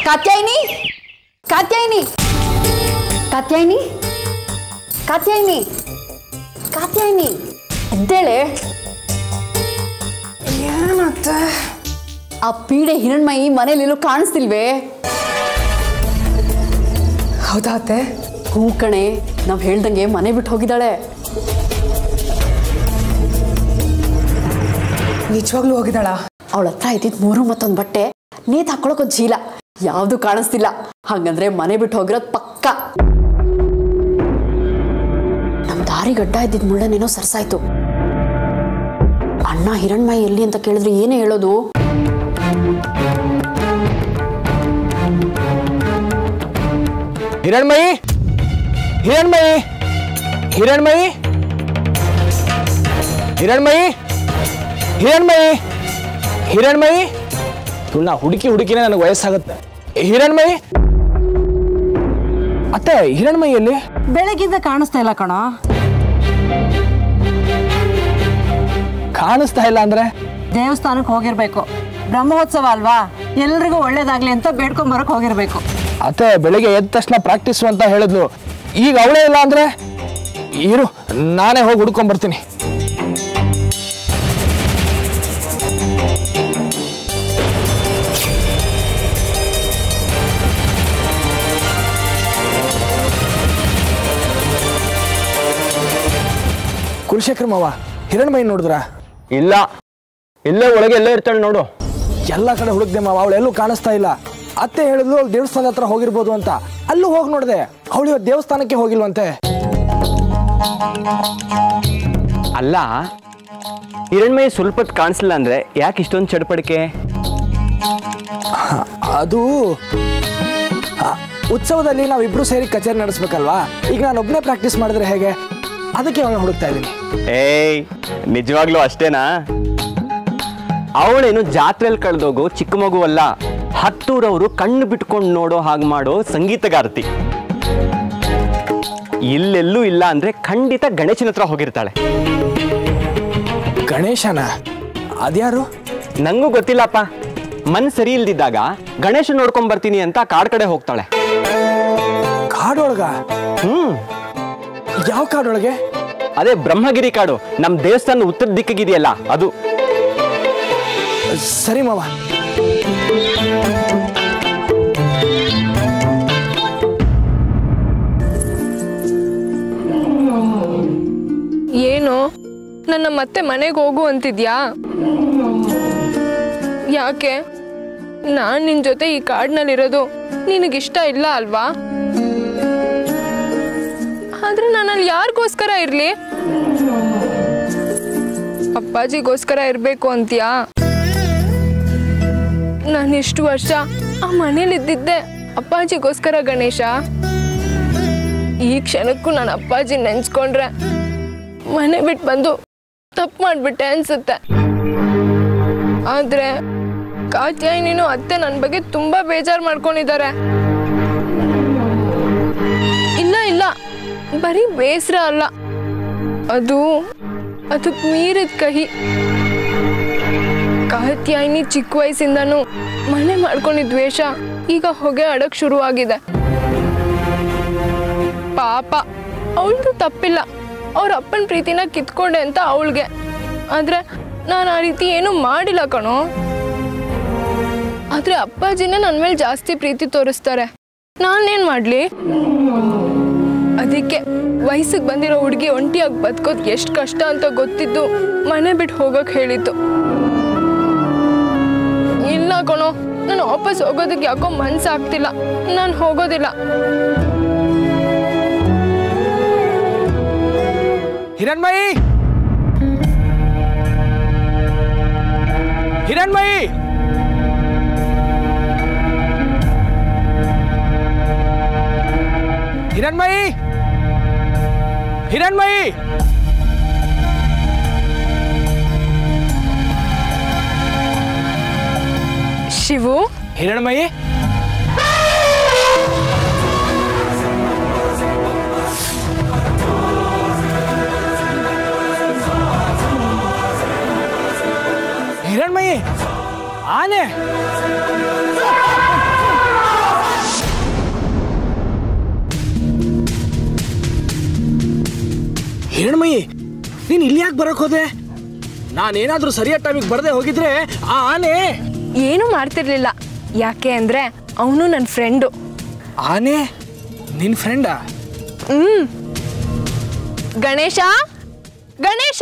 ಕಾತ್ಯಾಯಿನಿ ಕಾತ್ಯಾಯಿನಿ ಕಾತ್ಯಾಯಿನಿ ಕಾತ್ಯಾಯಿನಿ ಕಾತ್ಯಾಯಿನಿ ಎದ್ದೇಳೆ. ಏನತ್ತೆ? ಆ ಪೀಡೆ ಹಿರಣ್ಮಯಿ ಮನೇಲೆಲ್ಲೂ ಕಾಣಿಸ್ತಿಲ್ವೇ? ಹೌದಾ ಅತ್ತೆ? ಹೂ ಕಣೆ, ನಾವು ಹೇಳ್ದಂಗೆ ಮನೆ ಬಿಟ್ಟು ಹೋಗಿದ್ದಾಳೆ. ನಿಜವಾಗ್ಲೂ ಹೋಗಿದ್ದಾಳ? ಅವಳ ಹತ್ರ ಇದ್ದಿದ್ದು 3 ಮತ್ತೊಂದು ಬಟ್ಟೆ, ನೇತ್ ಹಾಕೊಳಕ್ಕೊಂದು ಚೀಲ, ಯಾವ್ದು ಕಾಣಿಸ್ತಿಲ್ಲ. ಹಾಗಂದ್ರೆ ಮನೆ ಬಿಟ್ಟು ಹೋಗಿರೋದು ಪಕ್ಕ. ನಮ್ ದಾರಿ ಗಡ್ಡ ಇದ್ದಿದ್ ಮುಳ್ಳನೇನೋ ಸರ್ಸಾಯ್ತು. ಅಣ್ಣ ಹಿರಣ್ಮಯಿ ಎಲ್ಲಿ ಅಂತ ಕೇಳಿದ್ರೆ ಏನೇ ಹೇಳೋದು? ಹಿರಣ್ಮಯಿ ಹಿರಣ್ಮಯಿ ಹಿರಣ್ಮಯಿ ಹಿರಣ್ಮಯಿ ಹಿರಣ್ಮಯಿ ಹಿರಣ್ಮಯಿ ನಾ ಹುಡುಕಿನೇ ನನಗೆ ವಯಸ್ಸಾಗುತ್ತೆ. ಹಿರಣ್ಮಯಿ ಅತ್ತೆ, ಹಿರಣ್ಮಯಿಯಲ್ಲಿ ಬೆಳಗಿಂದ ಕಾಣಿಸ್ತಾ ಇಲ್ಲ ಕಣೋ. ಕಾಣಿಸ್ತಾ ಇಲ್ಲ ಅಂದ್ರೆ ದೇವಸ್ಥಾನಕ್ಕೆ ಹೋಗಿರ್ಬೇಕು, ಬ್ರಹ್ಮೋತ್ಸವ ಅಲ್ವಾ, ಎಲ್ರಿಗೂ ಒಳ್ಳೇದಾಗ್ಲಿ ಅಂತ ಬೇಡ್ಕೊಂಡ್ ಬರಕ್ ಹೋಗಿರ್ಬೇಕು. ಅತ್ತೆ ಬೆಳಿಗ್ಗೆ ಎದ್ದ ತಕ್ಷಣ ಪ್ರಾಕ್ಟೀಸು ಅಂತ ಹೇಳಿದ್ಲು. ಈಗ ಅವಳೇ ಇಲ್ಲ ಅಂದ್ರೆ ಇರು, ನಾನೇ ಹೋಗಿ ಹುಡ್ಕೊಂಡ್ ಬರ್ತೀನಿ. ಕುಲಶೇಖರ್ ಮಾವ, ಹಿರಣ್ಮಯಿ ನೋಡಿದ್ರ? ಇಲ್ಲ, ಇಲ್ಲೇ ಒಳಗೆ ಎಲ್ಲೇ ಇರ್ತಾಳೆ ನೋಡು. ಎಲ್ಲ ಕಡೆ ಹುಡುಕ್ದೆ ಮಾವ, ಅವಳೆಲ್ಲೂ ಕಾಣಿಸ್ತಾ ಇಲ್ಲ. ಅತ್ತೆ ಹೇಳಿದ್ಲು ಅವಳು ದೇವಸ್ಥಾನದ ಹತ್ರ ಹೋಗಿರ್ಬೋದು ಅಂತ. ಅಲ್ಲೂ ಹೋಗಿ ನೋಡಿದೆ, ಅವಳು ಇವತ್ತು ದೇವಸ್ಥಾನಕ್ಕೆ ಹೋಗಿಲ್ವಂತೆ. ಅಲ್ಲ, ಹಿರಣ್ಮಯಿ ಸ್ವಲ್ಪ ಕಾಣಿಸ್ಲಿಲ್ಲ ಅಂದ್ರೆ ಯಾಕೆ ಇಷ್ಟೊಂದು ಚಡಪಡಿಕೆ? ಅದು ಉತ್ಸವದಲ್ಲಿ ನಾವಿಬ್ರು ಸೇರಿ ಕಚೇರಿ ನಡೆಸ್ಬೇಕಲ್ವಾ. ಈಗ ನಾನು ಒಬ್ಬನೇ ಪ್ರಾಕ್ಟೀಸ್ ಮಾಡಿದ್ರೆ ಹೇಗೆ? ಅದಕ್ಕೆ ಅವಳು ಹುಡುಕ್ತಾ ಇದ್ದೀನಿ. ಏಯ್, ನಿಜವಾಗ್ಲೂ ಅಷ್ಟೇನಾ? ಅವಳೇನು ಜಾತ್ರೆಯಲ್ಲಿ ಕಳೆದೋಗೋ ಚಿಕ್ಕ ಮಗುವಲ್ಲ, ಹತ್ತೂರವರು ಕಣ್ಣು ಬಿಟ್ಕೊಂಡು ನೋಡೋ ಹಾಗೆ ಮಾಡೋ ಸಂಗೀತಗಾರ್ತಿ. ಇಲ್ಲೆಲ್ಲೂ ಇಲ್ಲ ಅಂದ್ರೆ ಖಂಡಿತ ಗಣೇಶನ ಹತ್ರ ಹೋಗಿರ್ತಾಳೆ. ಗಣೇಶನ? ಅದ್ಯಾರು? ನಂಗೂ ಗೊತ್ತಿಲ್ಲಪ್ಪ. ಮನ್ ಸರಿ ಇಲ್ದಿದ್ದಾಗ ಗಣೇಶ ನೋಡ್ಕೊಂಡ್ ಬರ್ತೀನಿ ಅಂತ ಕಾಡ್ ಕಡೆ ಹೋಗ್ತಾಳೆ. ಕಾಡೊಳಗ? ಯಾವ ಕಾಡೊಳಗೆ? ಅದೇ ಬ್ರಹ್ಮಗಿರಿ ಕಾಡು, ನಮ್ ದೇವಸ್ಥಾನ ಉತ್ತರ ದಿಕ್ಕಿಗಿದೆಯಲ್ಲ ಅದು. ಸರಿ ಮಾವ. ಏನು ನನ್ನ ಮತ್ತೆ ಮನೆಗೆ ಹೋಗು ಅಂತಿದ್ಯಾ? ಯಾಕೆ? ನಾನ್ ನಿನ್ ಜೊತೆ ಈ ಕಾಡ್ನಲ್ಲಿರೋದು ನಿನಗಿಷ್ಟ ಇಲ್ಲ ಅಲ್ವಾ? ಆದ್ರೆ ನಾನಲ್ಲಿ ಯಾರಿಗೋಸ್ಕರ ಇರ್ಲಿ? ಅಪ್ಪಾಜಿಗೋಸ್ಕರ ಇರ್ಬೇಕು ಅಂತೀಯಾ? ನಾನು ಇಷ್ಟು ವರ್ಷ ಆ ಮನೇಲಿದ್ದಿದ್ದೆ ಅಪ್ಪಾಜಿಗೋಸ್ಕರ ಗಣೇಶ. ಈ ಕ್ಷಣಕ್ಕೂ ನಾನು ಅಪ್ಪಾಜಿ ನೆನ್ಸ್ಕೊಂಡ್ರೆ ಮನೆ ಬಿಟ್ಟು ಬಂದು ತಪ್ಪು ಮಾಡ್ಬಿಟ್ಟೆ ಅನ್ಸುತ್ತೆ. ಆದ್ರೆ ಕಾತ್ಯಾಯಿನಿನೂ ಅತ್ತೆ ನನ್ನ ಬಗ್ಗೆ ತುಂಬಾ ಬೇಜಾರು ಮಾಡ್ಕೊಂಡಿದ್ದಾರೆ. ಇಲ್ಲ ಇಲ್ಲ, ಬರೀ ಬೇಸರ ಅಲ್ಲ, ಅದಕ್ಕೆ ಮೀರಿದ ಕಹಿ. ಕಾತ್ಯಾಯಿನಿ ಚಿಕ್ಕ ವಯಸ್ಸಿಂದನೂ ಮನೆ ಮಾಡ್ಕೊಂಡಿದ್ದ ದ್ವೇಷ ಈಗ ಹೊಗೆ ಅಡಕ್ ಶುರುವಾಗಿದೆ. ಪಾಪ, ಅವಳದು ತಪ್ಪಿಲ್ಲ, ಅವ್ರ ಅಪ್ಪನ ಪ್ರೀತಿನ ಕಿತ್ಕೊಂಡೆ ಅಂತ ಅವಳಿಗೆ. ಆದ್ರೆ ನಾನು ಆ ರೀತಿ ಏನು ಮಾಡಿಲ್ಲ ಕಣೋ. ಆದ್ರೆ ಅಪ್ಪಾಜಿನೇ ನನ್ನ ಮೇಲೆ ಜಾಸ್ತಿ ಪ್ರೀತಿ ತೋರಿಸ್ತಾರೆ, ನಾನೇನ್ ಮಾಡ್ಲಿ? ಅದಕ್ಕೆ ವಯಸ್ಸಿಗೆ ಬಂದಿರೋ ಹುಡುಗಿ ಒಂಟಿಯಾಗಿ ಬದುಕೋದು ಎಷ್ಟು ಕಷ್ಟ ಅಂತ ಗೊತ್ತಿದ್ದು ಮನೆ ಬಿಟ್ಟು ಹೋಗಕ್ ಹೇಳಿತ್ತು. ಇಲ್ಲ ಕಣೋ, ನಾನು ವಾಪಸ್ ಹೋಗೋದಕ್ಕೆ ಯಾಕೋ ಮನ್ಸಾಗ್ತಿಲ್ಲ, ನಾನು ಹೋಗೋದಿಲ್ಲ. ಹಿರಣ್ಮಯಿ, ಹಿರಣ್ಮಯಿ, ಹಿರಣ್ಮಯಿ, ಹಿರಣ್ಮಯಿ. ಶಿವು, ಹಿರಣ್ಮಯಿ, ಹಿರಣ್ಮಯಿ, ಆನೆ. ಹಿರಣ್ಮಯಿ, ನೀನ್ ಇಲ್ಲಿ ಯಾಕೆ ಬರಕ್ ಹೋದೆ? ನಾನೇನಾದ್ರೂ ಸರಿಯಾದ ಟೈಮಿಗೆ ಬರದೆ ಹೋಗಿದ್ರೆ ಆ ಆನೆ ಏನು ಮಾಡ್ತಿರ್ಲಿಲ್ಲ. ಯಾಕೆ ಅಂದ್ರೆ ಅವನು ನನ್ನ ಫ್ರೆಂಡು. ಆನೆ ನಿನ್ ಫ್ರೆಂಡಾ? ಗಣೇಶ, ಗಣೇಶ,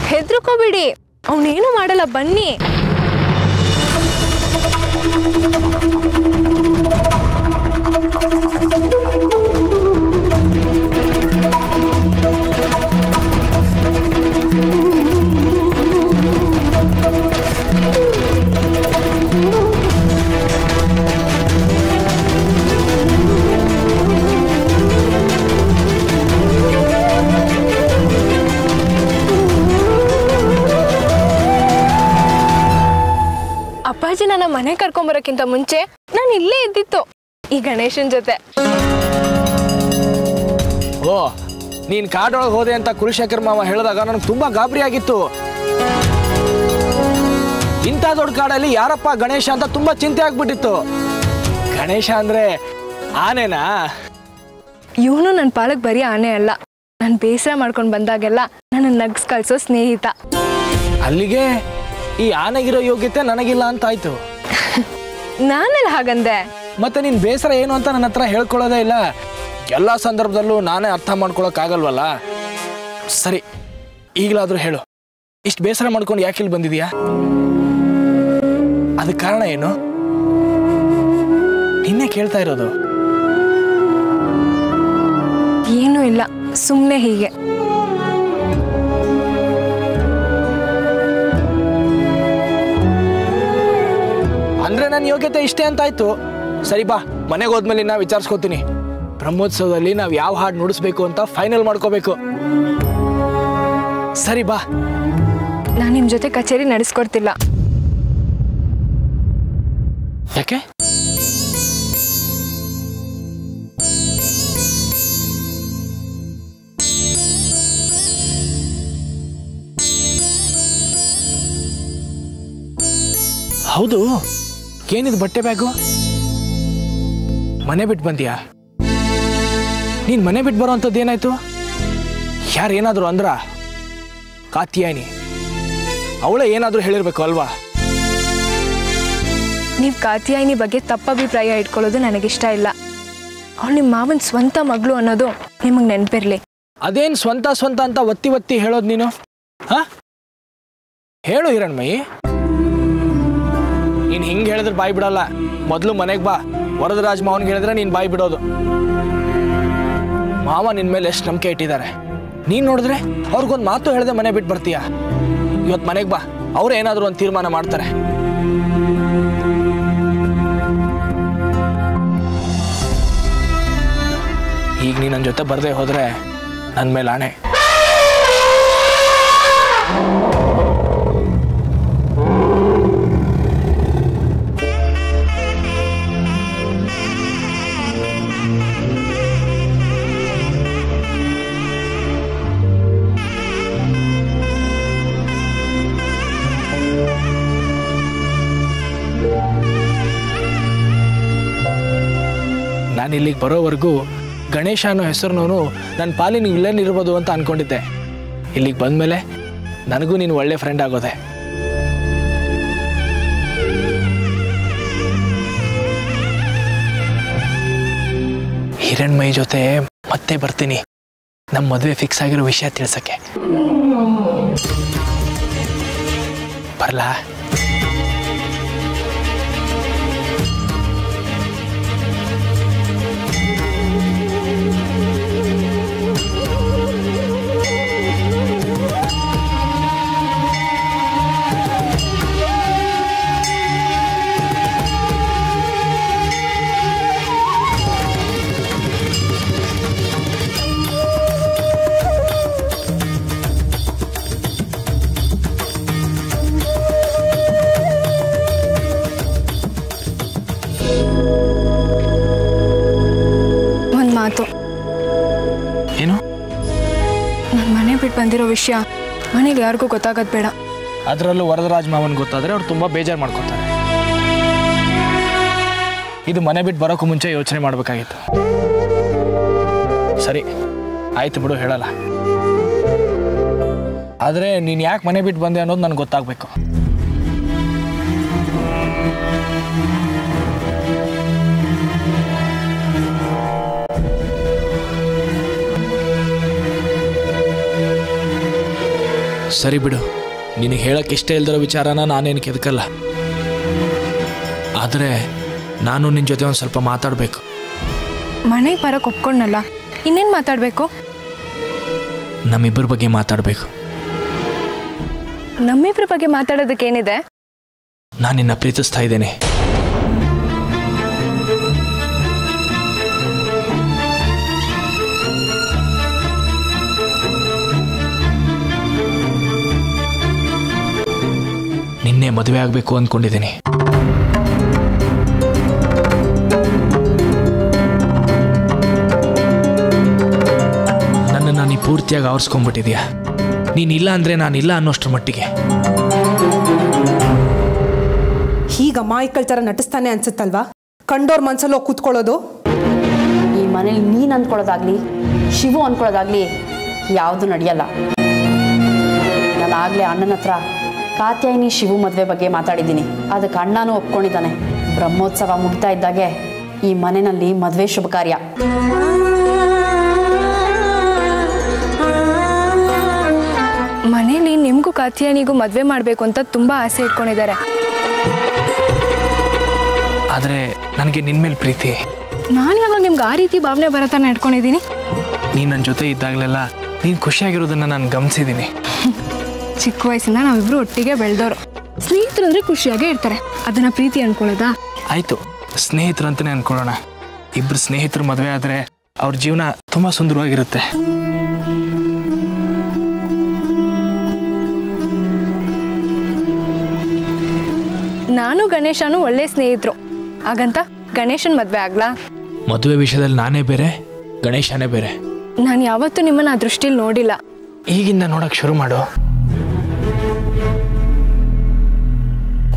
ಹೆದ್ರುಕೋಬೇಡಿ, ಅವನೇನು ಮಾಡಲ್ಲ, ಬನ್ನಿ. ಅಪ್ಪಾಜಿ ನನ್ನ ಮನೆ ಕರ್ಕೊಂಬರಕ್ಕಿಂತ ಮುಂಚೆ ನಾನು ಇಲ್ಲೇ ಇದ್ದಿತ್ತು ಈ ಗಣೇಶನ್ ಜೊತೆ. ಓ, ನೀನ್ ಕಾಡೊಳಗೆ ಹೋದೆ ಅಂತ ಕುಲಶೇಖರ್ ಮಾವ ಹೇಳಿದಾಗ ನನಗೆ ತುಂಬಾ ಗಾಬರಿ ಆಗಿತ್ತು. ಇಂಥ ದೊಡ್ಡ ಕಾಡಲ್ಲಿ ಯಾರಪ್ಪ ಗಣೇಶ ಅಂತ ತುಂಬಾ ಚಿಂತೆ ಆಗ್ಬಿಟ್ಟಿತ್ತು. ಗಣೇಶ ಅಂದ್ರೆ ಆನೆನಾ? ಇವನು ನನ್ನ ಪಾಲಕ್ ಬರೀ ಆನೆ ಅಲ್ಲ, ನಾನು ಬೇಸರ ಮಾಡ್ಕೊಂಡು ಬಂದಾಗೆಲ್ಲ ನನ್ನ ನಗ್ಸ್ ಕಳ್ಸೋ ಸ್ನೇಹಿತ. ಅಲ್ಲಿಗೆ ಈ ಆನೆಗಿರೋ ಯೋಗ್ಯತೆ ನನಗಿಲ್ಲ ಅಂತ ಆಯ್ತು. ನಾನೆಲ್ಲ ಹಾಗಂದೆ? ಮತ್ತೆ ನಿನ್ ಬೇಸರ ಏನು ಅಂತ ನನ್ನ ಹತ್ರ ಹೇಳ್ಕೊಳ್ಳೋದೇ ಇಲ್ಲ. ಎಲ್ಲಾ ಸಂದರ್ಭದಲ್ಲೂ ನಾನೇ ಅರ್ಥ ಮಾಡ್ಕೊಳಕ್ ಆಗಲ್ವಲ್ಲ. ಸರಿ, ಈಗಲಾದ್ರೂ ಹೇಳು, ಇಷ್ಟು ಬೇಸರ ಮಾಡ್ಕೊಂಡು ಯಾಕೆ ಇಲ್ಲಿ ಬಂದಿದೀಯಾ? ಅದಕ್ಕೆ ಕಾರಣ ಏನು? ನಿನ್ನೆ ಕೇಳ್ತಾ ಇರೋದು. ಏನೂ ಇಲ್ಲ, ಸುಮ್ಮನೆ ಹೀಗೆ. ಅಂದ್ರೆ ನನ್ನ ಯೋಗ್ಯತೆ ಇಷ್ಟೇ ಅಂತಾಯ್ತು. ಸರಿ ಬಾ, ಮನೆಗೆ ಹೋದ್ಮೇಲೆ ನಾ ವಿಚಾರಿಸ್ಕೋತೀನಿ. ಬ್ರಹ್ಮೋತ್ಸವದಲ್ಲಿ ನಾವ್ ಯಾವ ಹಾಡು ನುಡಿಸ್ಬೇಕು ಅಂತ ಫೈನಲ್ ಮಾಡ್ಕೋಬೇಕು. ಸರಿ ಬಾ. ನಾನು ನಿಮ್ ಜೊತೆ ಕಚೇರಿ ನಡೆಸ್ಕೊಡ್ತಿಲ್ಲ. ಯಾಕೆ? ಹೌದು, ಏನಿದು ಬಟ್ಟೆ ಬ್ಯಾಗು? ಮನೆ ಬಿಟ್ಟು ಬಂದ್ಯಾ? ನೀನ್ ಮನೆ ಬಿಟ್ಟು ಬರೋ ಅಂಥದ್ದು ಏನಾಯ್ತು? ಯಾರೇನಾದ್ರು ಅಂದ್ರ? ಕಾತ್ಯಾಯಿನಿ ಅವಳೇ ಏನಾದ್ರೂ ಹೇಳಿರ್ಬೇಕು ಅಲ್ವಾ? ನೀವು ಕಾತ್ಯಾಯಿನಿ ಬಗ್ಗೆ ತಪ್ಪಭಿಪ್ರಾಯ ಇಟ್ಕೊಳ್ಳೋದು ನನಗಿಷ್ಟ ಇಲ್ಲ. ಅವಳು ನಿಮ್ಮ ಮಾವನ ಸ್ವಂತ ಮಗಳು ಅನ್ನೋದು ನಿಮಗೆ ನೆನಪಿರ್ಲಿ. ಅದೇನ್ ಸ್ವಂತ ಸ್ವಂತ ಅಂತ ಒತ್ತಿ ಒತ್ತಿ ಹೇಳೋದು ನೀನು? ಹಾ, ಹೇಳು ಹಿರಣ್ಮಯಿ. ನೀನ್ ಹಿಂಗ್ ಹೇಳಿದ್ರೆ ಬಾಯಿ ಬಿಡಲ್ಲ. ಮೊದ್ಲು ಮನೆಗ್ ಬಾ. ವರದರಾಜ್ ಮಾವನ್ಗೆ ಹೇಳಿದ್ರೆ ನೀನ್ ಬಾಯಿ ಬಿಡೋದು. ಮಾವ ನಿನ್ ಮೇಲೆ ಎಷ್ಟು ನಂಬಿಕೆ ಇಟ್ಟಿದ್ದಾರೆ. ನೀನ್ ನೋಡಿದ್ರೆ ಅವ್ರಿಗೊಂದು ಮಾತು ಹೇಳದೆ ಮನೆ ಬಿಟ್ಟು ಬರ್ತೀಯ. ಇವತ್ತು ಮನೆಗ್ ಬಾ, ಅವ್ರು ಏನಾದ್ರು ಒಂದು ತೀರ್ಮಾನ ಮಾಡ್ತಾರೆ. ಈಗ ನೀ ನನ್ನ ಜೊತೆ ಬರ್ದೇ ಹೋದ್ರೆ ನನ್ನ ಮೇಲೆ ಆಣೆ. ನಾನು ಇಲ್ಲಿಗೆ ಬರೋವರೆಗೂ ಗಣೇಶ ಅನ್ನೋ ಹೆಸರಿನವನು ನನ್ನ ಪಾಲಿನ ವಿಲನ್ ಇರ್ಬೋದು ಅಂತ ಅನ್ಕೊಂಡಿದ್ದೆ. ಇಲ್ಲಿಗೆ ಬಂದಮೇಲೆ ನನಗೂ ನೀನು ಒಳ್ಳೆ ಫ್ರೆಂಡ್ ಆಗೋದೆ. ಹಿರಣ್ಮಯಿ ಜೊತೆ ಮತ್ತೆ ಬರ್ತೀನಿ ನಮ್ಮ ಮದುವೆ ಫಿಕ್ಸ್ ಆಗಿರೋ ವಿಷಯ ತಿಳ್ಸಕ್ಕೆ. ಬರಲಾ? ಮಾತು. ಏನು? ನಾನು ಮನೆ ಬಿಟ್ಟು ಬಂದಿರೋ ವಿಷಯ ಮನೇಲಿ ಯಾರಿಗೂ ಗೊತ್ತಾಗೋದು ಬೇಡ. ಅದರಲ್ಲೂ ವರದರಾಜ್ ಮಾವನ್ ಗೊತ್ತಾದರೆ ಅವ್ರು ತುಂಬ ಬೇಜಾರು ಮಾಡ್ಕೊತಾರೆ. ಇದು ಮನೆ ಬಿಟ್ಟು ಬರೋಕ್ಕೂ ಮುಂಚೆ ಯೋಚನೆ ಮಾಡಬೇಕಾಗಿತ್ತು. ಸರಿ ಆಯ್ತು ಬಿಡು, ಹೇಳಲ್ಲ. ಆದರೆ ನೀನು ಯಾಕೆ ಮನೆ ಬಿಟ್ಟು ಬಂದೆ ಅನ್ನೋದು ನನಗೆ ಗೊತ್ತಾಗಬೇಕು. ಸರಿ ಬಿಡು, ನಿನಗೆ ಹೇಳಕ್ಕೆ ಇಷ್ಟ ಇಲ್ದಿರೋ ವಿಚಾರನ ನಾನೇನು ಕೆದಕಲ್ಲ. ಆದರೆ ನಾನು ನಿನ್ನ ಜೊತೆ ಒಂದು ಸ್ವಲ್ಪ ಮಾತಾಡಬೇಕು. ಮನೆಗೆ ಬರೋಕ್ಕೆ ಒಪ್ಕೊಂಡಲ್ಲ, ಇನ್ನೇನು ಮಾತಾಡಬೇಕು? ನಮ್ಮಿಬ್ಬರ ಬಗ್ಗೆ ಮಾತಾಡಬೇಕು. ನಮ್ಮಿಬ್ಬರ ಬಗ್ಗೆ ಮಾತಾಡೋದಕ್ಕೇನಿದೆ? ನಾನು ನಿನ್ನ ಪ್ರೀತಿಸ್ತಾ ಇದ್ದೇನೆ. ನಿನ್ನೆ ಮದುವೆ ಆಗಬೇಕು ಅಂದ್ಕೊಂಡಿದ್ದೀನಿ. ನನ್ನನ್ನು ನೀ ಪೂರ್ತಿಯಾಗಿ ಆವರಿಸ್ಕೊಂಡ್ಬಿಟ್ಟಿದ್ಯಾ. ನೀನಿಲ್ಲ ಅಂದರೆ ನಾನಿಲ್ಲ ಅನ್ನೋಷ್ಟ್ರ ಮಟ್ಟಿಗೆ. ಹೀಗ ಅಮಾಯಕಳ ಥರ ನಟಿಸ್ತಾನೆ ಅನ್ಸುತ್ತಲ್ವಾ ಕಂಡೋರ್ ಮನ್ಸಲ್ಲಿ ಹೋಗಿ ಕೂತ್ಕೊಳ್ಳೋದು? ಈ ಮನೇಲಿ ನೀನು ಅಂದ್ಕೊಳ್ಳೋದಾಗ್ಲಿ ಶಿವು ಅಂದ್ಕೊಳ್ಳೋದಾಗ್ಲಿ ಯಾವುದು ನಡೆಯಲ್ಲ. ನಾನು ಆಗಲೇ ಅಣ್ಣನ ಹತ್ರ ಕಾತ್ಯಾಯಿನಿ ಶಿವು ಮದುವೆ ಬಗ್ಗೆ ಮಾತಾಡಿದ್ದೀನಿ. ಅದಕ್ಕೆ ಅಣ್ಣನೂ ಒಪ್ಕೊಂಡಿದ್ದಾನೆ. ಬ್ರಹ್ಮೋತ್ಸವ ಮುಗಿತಾ ಇದ್ದಾಗೆ ಈ ಮನೆಯಲ್ಲಿ ಮದುವೆ ಶುಭ ಕಾರ್ಯ. ಮನೇಲಿ ನಿಮಗೂ ಕಾತ್ಯಾಯನಿಗೂ ಮದುವೆ ಮಾಡಬೇಕು ಅಂತ ತುಂಬ ಆಸೆ ಇಟ್ಕೊಂಡಿದ್ದಾರೆ. ಆದರೆ ನನಗೆ ನಿನ್ನ ಮೇಲೆ ಪ್ರೀತಿ. ನಾನು ಯಾವಾಗ ನಿಮ್ಗೆ ಆ ರೀತಿ ಭಾವನೆ ಬರತಾನೆ ಇಟ್ಕೊಂಡಿದ್ದೀನಿ? ನೀನು ನನ್ನ ಜೊತೆ ಇದ್ದಾಗಲೆಲ್ಲ ನೀನು ಖುಷಿಯಾಗಿರೋದನ್ನು ನಾನು ಗಮನಿಸಿದ್ದೀನಿ. ಚಿಕ್ಕ ವಯಸ್ಸಿಂದ ನಾವಿಬ್ರು ಒಟ್ಟಿಗೆ ಬೆಳೆದವರು. ಸ್ನೇಹಿತರು ಅಂದರೆ ಖುಷಿಯಾಗೇ ಇರ್ತಾರೆ, ಅದನ್ನು ಪ್ರೀತಿ ಅನ್ಕೊಳ್ಳೋದಾ? ಆಯಿತು, ಸ್ನೇಹಿತರಂತಲೇ ಅಂದ್ಕೊಳ್ಳೋಣ. ಇಬ್ಬರು ಸ್ನೇಹಿತರು ಮದುವೆ ಆದರೆ ಅವ್ರ ಜೀವನ ತುಂಬ ಸುಂದರವಾಗಿರುತ್ತೆ. ನಾನು ಗಣೇಶನು ಒಳ್ಳೆ ಸ್ನೇಹಿತರು. ಹಾಗಂತ ಗಣೇಶನ್ ಮದುವೆ ಆಗ್ಲಾ? ಮದುವೆ ವಿಷಯದಲ್ಲಿ ನಾನೇ ಬೇರೆ, ಗಣೇಶನೇ ಬೇರೆ. ನಾನು ಯಾವತ್ತೂ ನಿಮ್ಮನ್ನು ಆ ದೃಷ್ಟಿಲಿ ನೋಡಿಲ್ಲ. ಈಗಿಂದ ನೋಡೋಕೆ ಶುರು ಮಾಡು.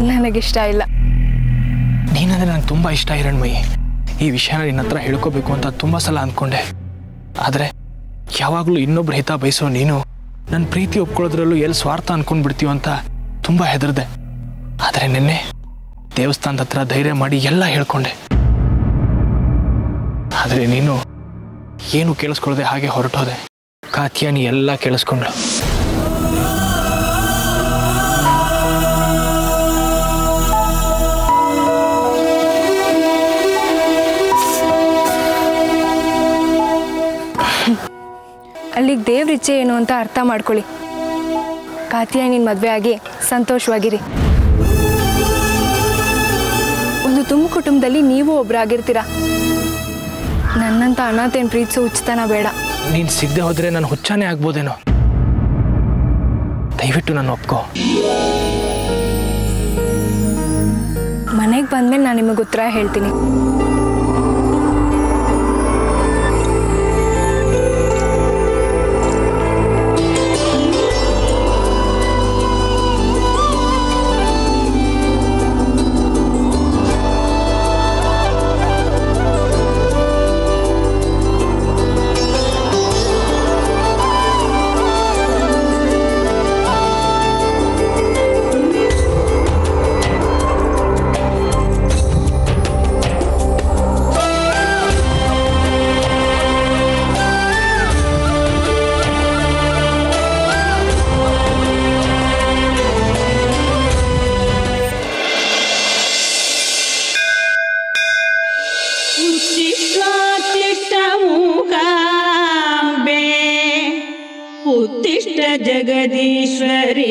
ನನಗಿಷ್ಟ ಇಲ್ಲ. ನೀನಂದರೆ ನನಗೆ ತುಂಬ ಇಷ್ಟ ಹಿರಣ್ಮಯಿ. ಈ ವಿಷಯನ ನಿನ್ನ ಹತ್ರ ಹೇಳ್ಕೋಬೇಕು ಅಂತ ತುಂಬ ಸಲ ಅಂದ್ಕೊಂಡೆ. ಆದರೆ ಯಾವಾಗಲೂ ಇನ್ನೊಬ್ರು ಹಿತ ಬಯಸೋ ನೀನು ನನ್ನ ಪ್ರೀತಿ ಒಪ್ಕೊಳ್ಳೋದ್ರಲ್ಲೂ ಎಲ್ಲಿ ಸ್ವಾರ್ಥ ಅಂದ್ಕೊಂಡ್ಬಿಡ್ತೀಯೋ ಅಂತ ತುಂಬ ಹೆದರ್ದೆ. ಆದರೆ ನಿನ್ನೆ ದೇವಸ್ಥಾನದ ಹತ್ರ ಧೈರ್ಯ ಮಾಡಿ ಎಲ್ಲ ಹೇಳ್ಕೊಂಡೆ. ಆದರೆ ನೀನು ಏನು ಕೇಳಿಸ್ಕೊಳ್ಳದೆ ಹಾಗೆ ಹೊರಟೋದೆ. ಕಾತ್ಯಾನಿ ಎಲ್ಲ ಕೇಳಿಸ್ಕೊಂಡ್ಳು. ಅಲ್ಲಿಗೆ ದೇವ್ರ ಇಚ್ಛೆ ಏನು ಅಂತ ಅರ್ಥ ಮಾಡ್ಕೊಳ್ಳಿ. ಕಾತ್ಯಾಯನಿನ ಮದುವೆ ಆಗಿ ಸಂತೋಷವಾಗಿರಿ. ಒಂದು ತುಂಬ ಕುಟುಂಬದಲ್ಲಿ ನೀವು ಒಬ್ಬರಾಗಿರ್ತೀರ. ನನ್ನಂತ ಅನಾಥೇನು ಪ್ರೀತಿಸೋ ಹುಚ್ಚತನ ಬೇಡ. ನೀನು ಸಿಗದೆ ಹೋದರೆ ನಾನು ಹುಚ್ಚಾನೇ ಆಗ್ಬೋದೇನೋ. ದಯವಿಟ್ಟು ನಾನು ಒಪ್ಕೋ. ಮನೆಗೆ ಬಂದ್ಮೇಲೆ ನಾನು ನಿಮಗೆ ಉತ್ತರ ಹೇಳ್ತೀನಿ. उत्तिष्ठ जगदीश्वरी।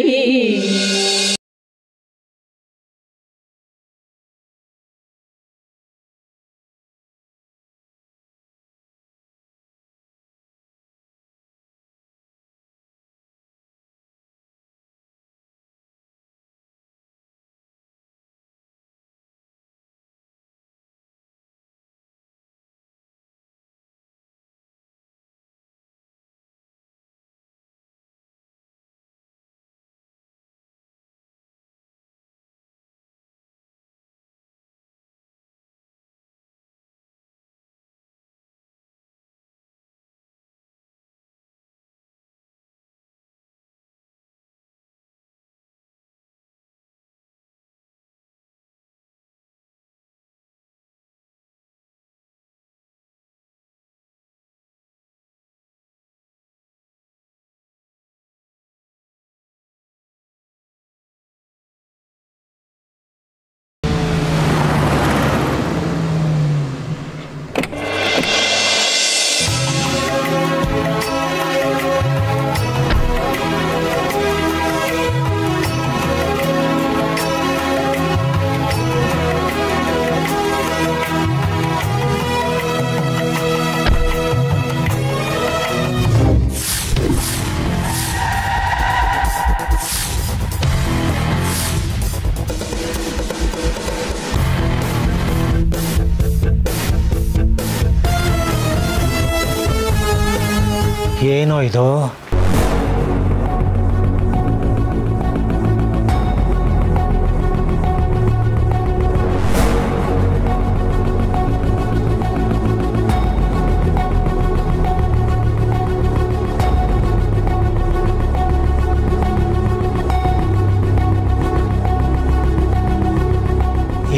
ಏನೋ ಇದು?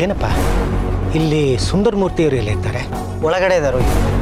ಏನಪ್ಪ, ಇಲ್ಲಿ ಸುಂದರಮೂರ್ತಿಯವರು ಎಲ್ಲಿರ್ತಾರೆ? ಒಳಗಡೆ ಇದ್ದಾರೆ.